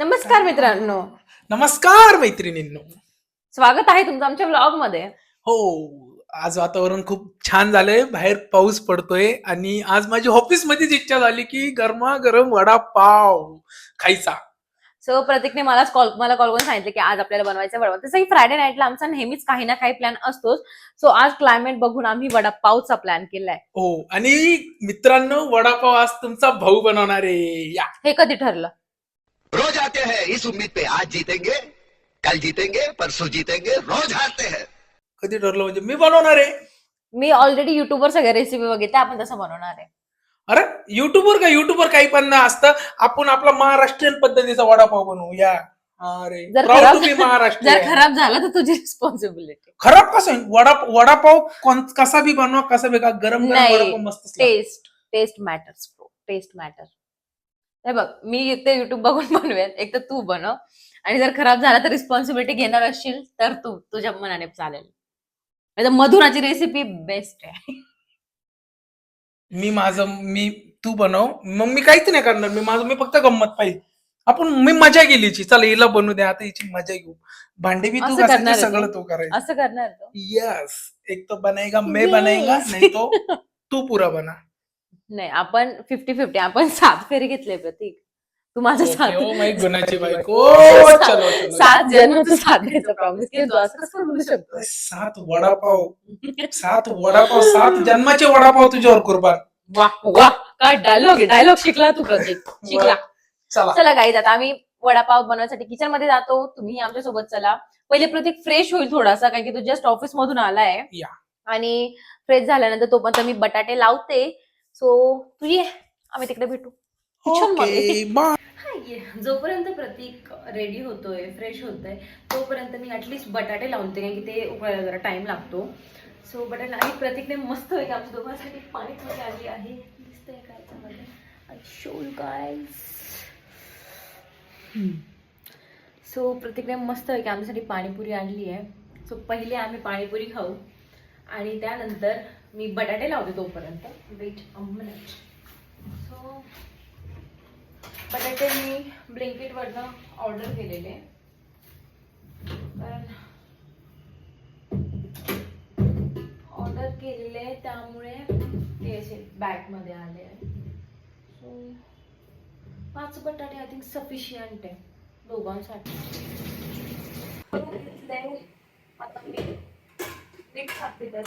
नमस्कार मित्रांनो, नमस्कार मैत्रिणींनो. स्वागत आहे तुमचं आमच्या व्लॉग मध्ये. हो, आज वातावरण खूप छान झालंय. बाहेर पाऊस पडतोय आणि आज माझी ऑफिस मध्येच इच्छा झाली की गरमागरम वडापाव खायचा. सो प्रतीकने मला कॉल करून सांगितलं की आज आपल्याला बनवायचं वडापाव. तसंही फ्रायडे नाईटला आमचा नेहमीच काही ना काही प्लॅन असतोच. सो आज क्लायमेट बघून आम्ही वडापावचा प्लॅन केलाय. हो, आणि मित्रांनो, वडापाव आज तुमचा भाऊ बनवणार आहे. या हे कधी ठरलं? रोज आते हैं इस उम्मीद पे आज जीतेंगे, कल जीतेंगे, परसों जीतेंगे, रोज हारते हैं. कधी ठरलं म्हणजे मी बनवणार आहे. मी ऑलरेडी युट्यूबवर सगळ्या रेसिपी बघितल्या, आपण तसं बनवणार आहे. अरे युट्यूबवर काही पण ना असतं. आपण आपला महाराष्ट्रीयन पद्धतीचा वडापाव बनवू. या अरे जर proud खराब to be जर महाराष्ट्रीयन. खराब झाला तर तुझी रिस्पॉन्सिबिलिटी. खराब कसं होईल? वडापाव कसा बी बनवा, कसा बी का, गरम गरम नाही, वडापाव मस्त. Taste matters bro, taste matter. हे बघ, मी ते युट्यूब बघून बनवेन, एक तर तू बनव, आणि जर खराब झाला तर रिस्पॉन्सिबिलिटी घेणार असशील तर तू तुझ्या मनाने चालेल. नाहीतर मधुराची रेसिपी बेस्ट आहे. मी तू बनव, मग मी काहीच नाही करणार. मी फक्त गंमत पाहिजे. मी मजा केलीची. चला हिला बनवू द्या, आता हिची मजा घेऊ. भांडे बी तू असं करणार घासायचे, आहे सगळं तू? तू करायचं. असं करणार तो? यस, एक तो बनेगा मैं बनेगा, नाही तो तू पुरा बना. नाही, आपण 50-50, आपण 7 फेरी घेतले प्रतीक. तू माझं ओ माय गुणाची बायको. सात- चलो 7 जन्माचं 7 घ्यायचं प्रॉमिस केलं. असं कसं बोलू शकतो? 7 वडापाव, 7 जन्माचे वडापाव तुझ्यावर कुर्बान. वा, काय डायलॉग शिकला तू प्रतीक, शिकला. चला चला गाईज, आता आम्ही वडापाव बनवण्यासाठी किचन मध्ये जातो. तुम्ही आमच्या सोबत चला. पहिले प्रतीक फ्रेश होईल थोडासा, कारण की तो जस्ट ऑफिस मधून आलाय. या. आणि फ्रेश झाल्यानंतर तोपर्यंत मी बटाटे लावते. सो तू ये, आम्ही तिकडे भेटू किचन मध्ये. Okay bye. जोपर्यंत प्रतीक रेडी होतोय, फ्रेश होतोय, तोपर्यंत मी ऍटलीस्ट बटाटे लावते, कारण की ते उकळायला जरा टाइम लागतो. सो बटाटे, आणि प्रतीकने मस्त आहे की आमच्या दोघांसाठी पाणीपुरी आली आहे. दिसतंय काय त्यामध्ये? I show you guys. So प्रतीकने मस्त आहे की आमच्यासाठी पाणीपुरी आणली आहे. सो पहिले आम्ही पाणीपुरी खाऊ आणि त्यानंतर मी बटाटे लावते तोपर्यंत. Weight a minute. सो बटाटे मी ब्लिंकिटवरनं ऑर्डर केलेले, कारण ऑर्डर केलेले त्यामुळे ते असे बॅगमध्ये आले. सो 5 बटाटे आय थिंक सफिशियंट आहे दोघांसाठी. आता मी मीठ टाकते त्यात,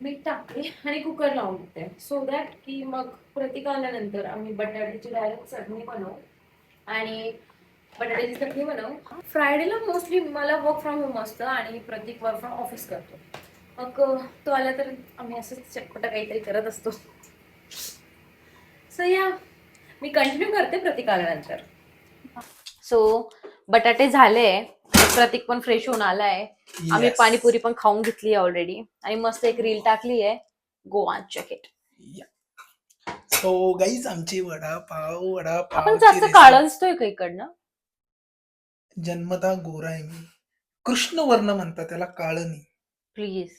मीठ टाकते आणि कुकर लावून देते, सो दॅट की मग प्रतीक आल्यानंतर आम्ही बटाट्याची डायरेक्ट चटणी बनवू. आणि बटाट्याची चटणी बनवू. फ्रायडेला मोस्टली मला वर्क फ्रॉम होम असतं आणि प्रतीक वर्क फ्रॉम ऑफिस करतो. मग तो आला तर आम्ही असंच चटपट काहीतरी करत असतो. सो या, मी कंटिन्यू करते प्रतीक आल्यानंतर. सो बटाटे झाले, प्रतीक पण फ्रेश होऊन आलाय. आम्ही Yes. पाणीपुरी पण खाऊन घेतली ऑलरेडी आणि मस्त एक रील टाकली आहे. Go on check it. So guys, आमची वडापाव आपण जास्त काळ असतोय का इकडनं? जन्मता गोरा आहे मी. कृष्ण वर्ण म्हणतात त्याला, काळ नाही. प्लीज.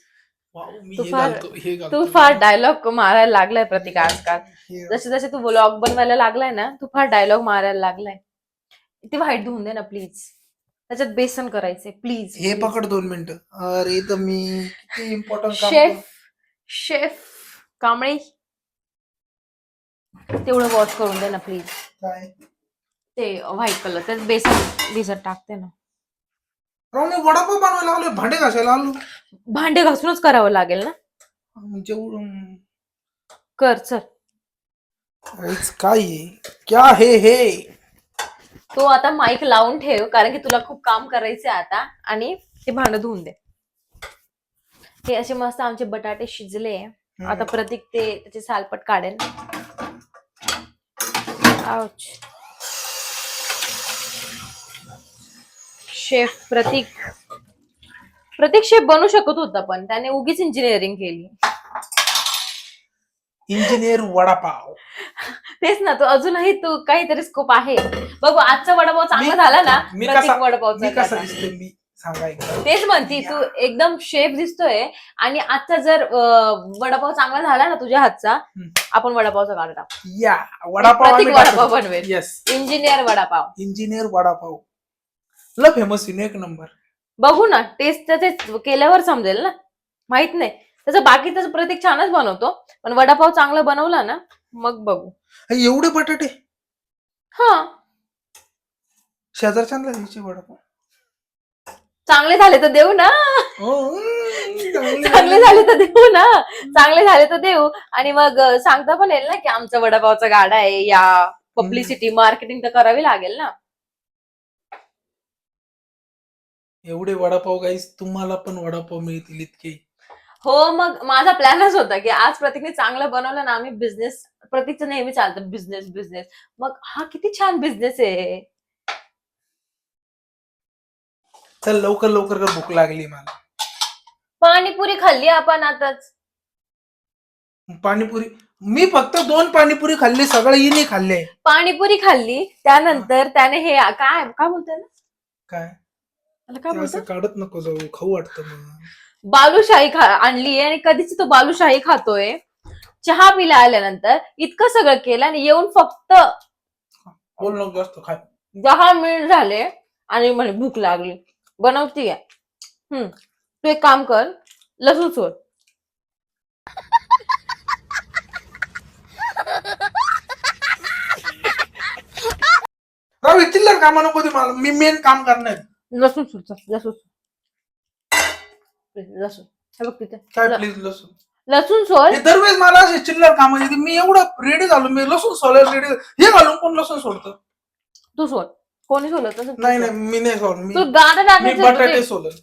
वाव, मी तू हे फार- घालतो, हे तू घालतो. फार डायलॉग मारायला लागलाय प्रतीक आजकाल. हे- जसे जसे तू व्लॉग बनवायला लागलाय ना, तू फार डायलॉग मारायला लागलाय. ते व्हाईट धुवून दे ना प्लीज. त्याच्यात बेसन करायचे प्लीज. हे पकड 2 मिनिटं. अरे तर मी किती इम्पॉर्टंट काम शेफ कांबळे, तेवढं वॉश करून दे ना प्लीज. काय ते व्हाईट कलर त्यात बेसन भिजत टाकते ना. राव, मी वडापाव बनवायला आलो, भांडे घासायला आलो. भांडे घासूनच करावं लागेल ना. जेवढं कर चल. काय आहे? क्या हे तो आता माईक लावून ठेव, कारण की तुला खूप काम करायचे आता. आणि ते भांडं धुवून दे. हे असे मस्त आमचे बटाटे शिजले. आता प्रतीक ते त्याचे सालपट काढेल. आउच. शेफ प्रतीक शेफ बनू शकत होता, पण त्याने उगीच इंजिनिअरिंग केली. इंजिनियर वडापाव. तेच ना, तू अजूनही तू काहीतरी स्कोप आहे. बघू आजचा वडापाव चांगला झाला ना, मी प्रतीक कसा वडापावचा मी कसा झाला. दिसतोय? मी सांगा एकदा. तेच म्हणती तू एकदम शेफ दिसतोय. आणि आजचा जर वडापाव चांगला झाला ना तुझ्या हातचा, आपण वडापावचा गाडा टाकू. या वडापाव प्रतीक वडापाव बनवेल. Yes, engineer vada pav. Engineer vada pav ल फेमस एक नंबर. बघू ना, टेस्ट त्याचे केल्यावर समजेल ना. माहित नाही त्याचं बाकी त्याचं प्रतीक छानच बनवतो, पण वडापाव चांगला बनवला ना मग बघू. एवढे बटाटे हा शेजारच्यांना द्यायचे वडापाव. चांगले झाले तर देऊ ना. चांगले झाले तर देऊ ना. चांगले झाले तर देऊ. आणि मग सांगता पण येईल ना की आमचा वडापावचा गाडा आहे. या पब्लिसिटी मार्केटिंग तर करावी लागेल ना. एवढे वडापाव गाईस, तुम्हाला पण वडापाव मिळतील इतके. हो, मग माझा प्लॅनच होता की आज प्रतीकने चांगलं बनवलं ना, आम्ही बिझनेस, प्रतीकचं नेहमी चालतं बिझनेस बिझनेस, मग हा किती छान बिझनेस आहे. चल लवकर लवकर कर, भूक लागली मला. पाणीपुरी खाल्ली आपण आताच. पाणीपुरी मी फक्त 2 पाणीपुरी खाल्ली, सगळं हिने खाल्ले. पाणीपुरी खाल्ली, त्यानंतर त्याने हे काय काय बोलतोय ना, काय मला काय ते असं बोलतो, काढत नको जाऊ, खाऊ वाटतं मग. बालुशाही आणली आणि कधीच तो बालुशाही खातोय. चहा पिला आल्यानंतर इतकं सगळं केलं आणि येऊन फक्त बोल नको जास्त, खाय. 10 मिनिट झाले आणि म्हणे भूक लागली. बनवतीये. तू एक काम कर, लसूण सोड. राव चिल्लर कामा नको दे मला, मी मेन काम करणार. लसूण सोड, लसूण लसूण, हे बघ तिथे काय प्लीज लसूण. लसूण सोड. हे दरवेळेस मला असे चिल्लर काम येते, मी एवढं रेडी झालो, मी लसूण सोलायला रेडी, हे घालून कोण लसूण सोडतं. तू सोड. कोणी सोडत नाही नाही, मी नाही सोड, तू गाणं मी टाकायचं बटाटे सोलन,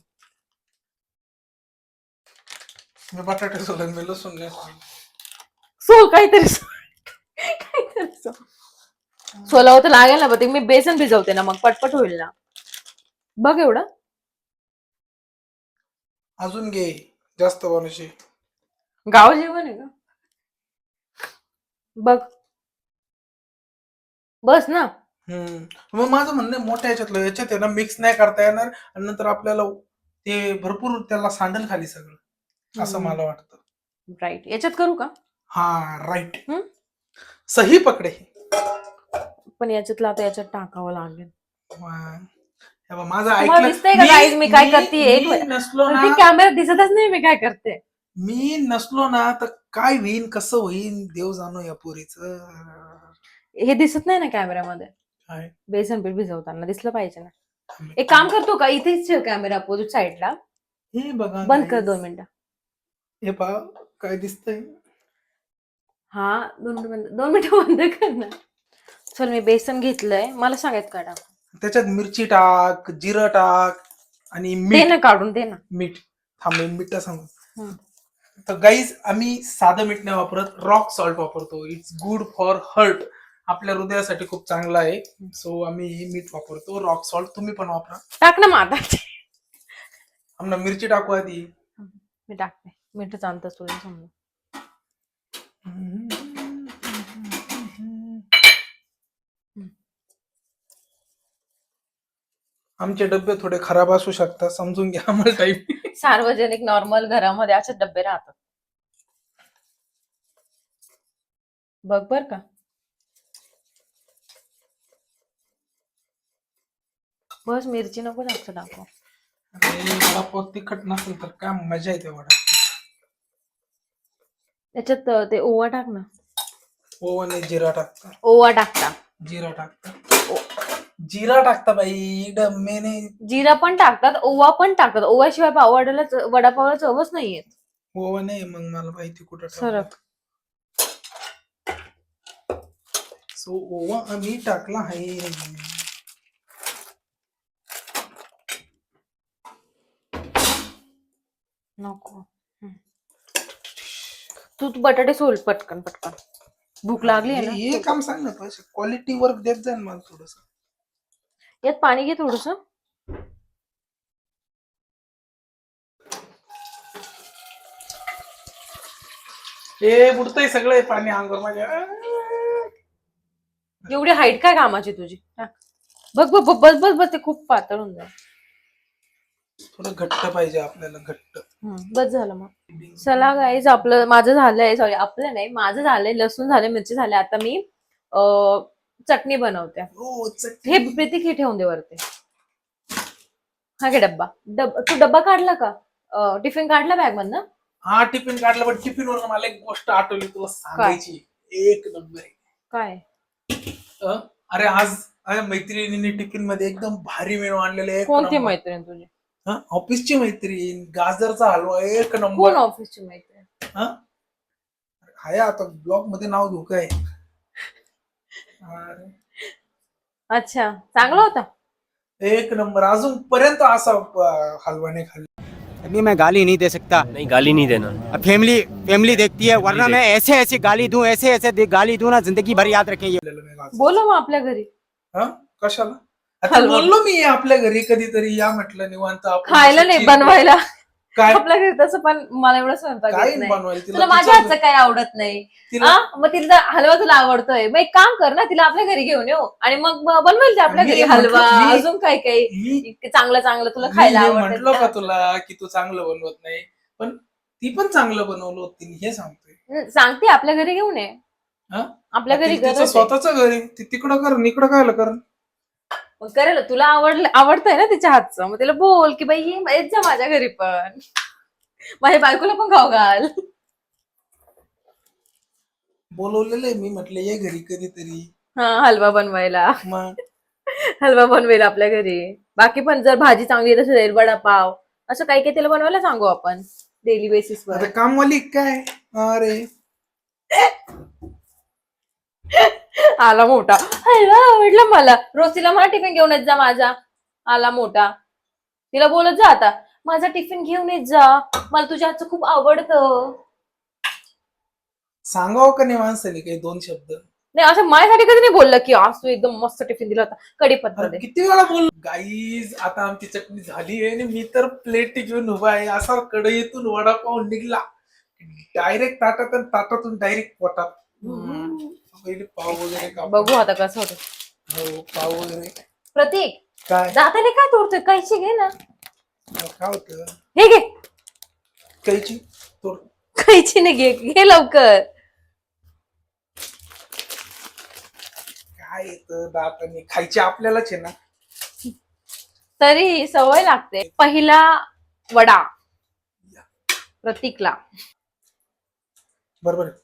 मी बटाटे सोलन, मी लसूण नाही सोडलं. सोड काहीतरी सोलावं तर लागेल ना. बघ मी बेसन भिजवते ना, मग पटपट होईल ना. बघ एवढं अजून घे जास्त बनवशी. गाव जेवण आहे का बघ. बस ना. मग माझं म्हणणं आहे, मोठ्या याच्यात आहे ना मिक्स नाही करता येणार, आणि नंतर आपल्याला ते भरपूर त्याला सांडल खाली सगळं, असं मला वाटतं. राईट, याच्यात करू का. हा राईट, सही पकडे. पण याच्यातलं आता याच्यात टाकावं लागेल. माझं तुम्हाला दिसतंय का गाईज मी काय करते. नसलो ना, कॅमेरा दिसतच नाही मी काय करते. मी नसलो ना तर काय होईन, कसं होईन, देव जाणो या पोरीच. हे दिसत नाही ना कॅमेऱ्यामध्ये. बेसन पीठ भिजवताना दिसलं पाहिजे ना. एक काम करतो का, इथेच ठेव कॅमेरा अपोजिट साईडला. हे बघा, बंद कर 2 मिनिटं. हे पहा काय दिसतंय. हा 2 मिनिटं बंद कर ना. चल मी बेसन घेतलंय, मला सांगायचं काय टाक. त्याच्यात मिरची टाक, जिरं टाक, आणि दे मीठ. ना काढून, दे ना मीठ. थांब मीठ सांगू. तर गाईज आम्ही साधं मीठ नाही वापरत, रॉक सॉल्ट वापरतो. इट्स गुड फॉर हर्ट, आपल्या हृदयासाठी खूप चांगलं आहे. सो आम्ही मीठ वापरतो, रॉक सॉल्ट. तुम्ही पण वापरा. टाक ना माझा. आम्हाला मिरची टाकू आधी. मी टाकते, मीठच आणतं तुला समजा. आमचे डबे थोडे खराब असू शकतात, समजून घ्या आम्हाला टाईम. सार्वजनिक नॉर्मल घरामध्ये असे डब्बे राहतात. बघ बर का. बस मिरची नको जास्त टाकू. वडापाव तिखट नसेल तर काय मजा येते वडा. त्याच्यात ते ओवा टाक ना. ओवा नाही, जिरा टाकता. ओवा टाकता. जिरा टाकता. जिरा टाकता बाई, डम्मेने. जिरा पण टाकतात, ओवा पण टाकतात. ओव्याशिवाय वडापावला चवच नाहीये. ओवा नाही, मग मला माहिती कुठं सरक. सो ओवा आम्ही टाकला आहे. नको. तू बटाटे सोल पटकन पटकन, भूक लागली आहे ना. हे काम सांग ना, क्वालिटी वर्क देत जाईल मला थोडस. यात पाणी घे थोडस. हे बुडतंय सगळं पाणी अंगावर माझ्या. एवढी हाईट काय कामाची तुझी. बघ बघ बस बस बस, ते खूप पातळ होऊन जाईल. थोडं घट्ट पाहिजे आपल्याला, घट्ट. बस झालं मग. चला गाईज, आपलं माझं झालंय, सॉरी आपलं नाही, माझं झालंय. लसूण झाले, मिरची झाले. आता मी चटणी बनवते. हो, हे प्रतीक हे ठेवून दे वरती. हा घे डब्बा. तू डब्बा काढला का? टिफिन काढला बॅग मधनं? हा टिफिन काढला, पण टिफिन वर मला एक गोष्ट आठवली तुला सांगायची. एक नंबर आहे. काय? अरे आज मैत्रिणीने टिफिन मध्ये एकदम भारी मेनू आणलेले. कोणती मैत्रीण तुझी? ऑफिसची मैत्रीण. गाजरचा हलवा एक नंबर. कोण ऑफिसची मैत्रीण? हाय, आता ब्लॉग मध्ये नाव घेऊ काय? अच्छा, चांगला होता. एक नंबर. अजून पर्यंत असा हलवा नाही खाल्ला. अभी मैं गाली नहीं दे सकता। नहीं, गाली नहीं देना। अब फैमिली देखती है, वरना मैं ऐसे गाली दूं, ऐसे गाली दूं ना, जिंदगी भर याद रखें ये। बोलो मग आपल्या घरी. कशाला? आता बोललो मी आपल्या घरी कधीतरी या म्हटलं, निवांत आपण खायला नाही, बनवायला. काय आपल्या घरी तसं, पण मला एवढं स्वयंपाक काय येत नाही. बनवायला तुला माझ्या हातचं काय आवडत नाही. मग तिला हलवा तुला आवडतोय, मग एक काम कर ना, तिला आपल्या घरी घेऊन येऊ आणि मग बनवेल ते आपल्या घरी हलवा, अजून काय काही चांगलं तुला खायला म्हटलं का आवडतं. तुला की तू चांगलं बनवत नाही, पण ती पण चांगलं बनवलं होती हे सांगतोय. सांगते आपल्या घरी घेऊन ये. आपल्या घरी तिचं स्वतःच घरी, ती तिकडं कर, इकडं काय कर. मग करेल, तुला आवडतंय ना तिच्या हातचं, मग तिला बोल की बाई येत जा माझ्या घरी, पण माझ्या बायकोला पण खाऊ घाल. बोलवलेलं मी म्हटलं ये घरी कधीतरी. हलवा बनवायला. मग हलवा बनवेल आपल्या घरी. बाकी पण जर भाजी चांगली असेल, वडापाव असं काही काही तिला बनवायला सांगू आपण डेली बेसिसवर. आता कामवाली काय? अरे आला मोठा. हलवा आवडला मला. रोज तिला मला टिफिन घेऊन येत जा माझा. आला मोठा. तिला बोलत जा आता, माझा टिफिन घेऊन येत जा, मला तुझ्या हातचं खूप आवडतं. सांगावं का नाही माणसाने काही दोन शब्द? नाही, असं माझ्यासाठी कधी नाही बोललं की आज तू एकदम मस्त टिफिन दिला होता, कढीपत्ता दे. किती वेळा बोल. गाईज, आता आमची चटणी झाली आहे आणि मी तर प्लेट घेऊन उभा आहे. असा कढईतून वडापाव निघला डायरेक्ट ताटात आणि ताटातून डायरेक्ट पोटात. पहिले पाव वगैरे का बघू आता कसं होतं. हो, पाव वगैरे. प्रतीक, काय जाताना काय तोडतोय? कैची घे ना. काय होतं? हे घे. कैची तोड. कैची नाही, घे लवकर. काय येतं दाताने खायची आपल्यालाच आहे ना. तरी सवय लागते. पहिला वडा प्रतीकला. बरोबर आहे.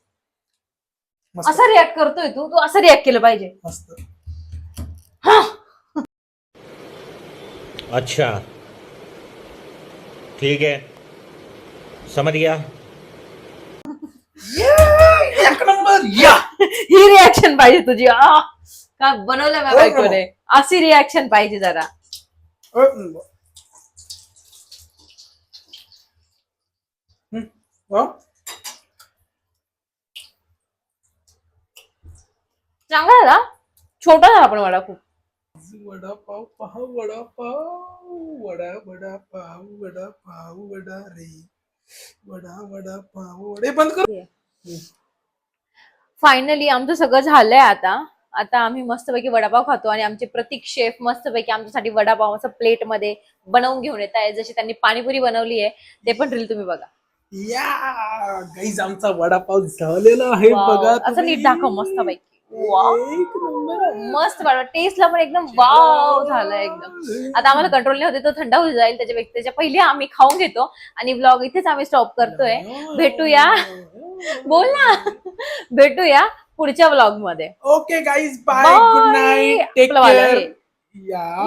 मस्त. असा रिॲक्ट करतोय तू असं रिॲक्ट केलं पाहिजे. मस्त. अच्छा, ठीक है, समझ गया. एक नंबर. या ही रिॲक्शन पाहिजे तुझी. का बनवलं मी बायकोने, अशी रिॲक्शन पाहिजे जरा. चांगला झाला. छोटा झाला पण वडा खूप. वडापाव पाव, वडापाव, वडापाव, वडा रे, वडापाव, वडे बंद कर. फायनली आमचं सगळं झालंय. आता आम्ही मस्तपैकी वडापाव खातो आणि आमचे प्रतीक शेफ मस्तपैकी आमच्यासाठी वडापाव असं प्लेट मध्ये बनवून घेऊन येत आहे. जशी त्यांनी पाणीपुरी बनवली आहे, ते पण रील तुम्ही बघा. या गाईज, आमचा वडापाव झालेला आहे बघा. असं नीट दाखव मस्तपैकी. एक नंबर. मस्त वाटत. टेस्टला पण एकदम वाव झालं एकदम. आता आम्हाला कंट्रोल नाही होते, तो थंड होऊन जाईल. त्याच्या पहिले आम्ही खाऊन घेतो आणि ब्लॉग इथेच आम्ही स्टॉप करतोय. भेटूया, बोल ना, भेटूया पुढच्या ब्लॉग मध्ये. Okay guys, bye, good night, take care. या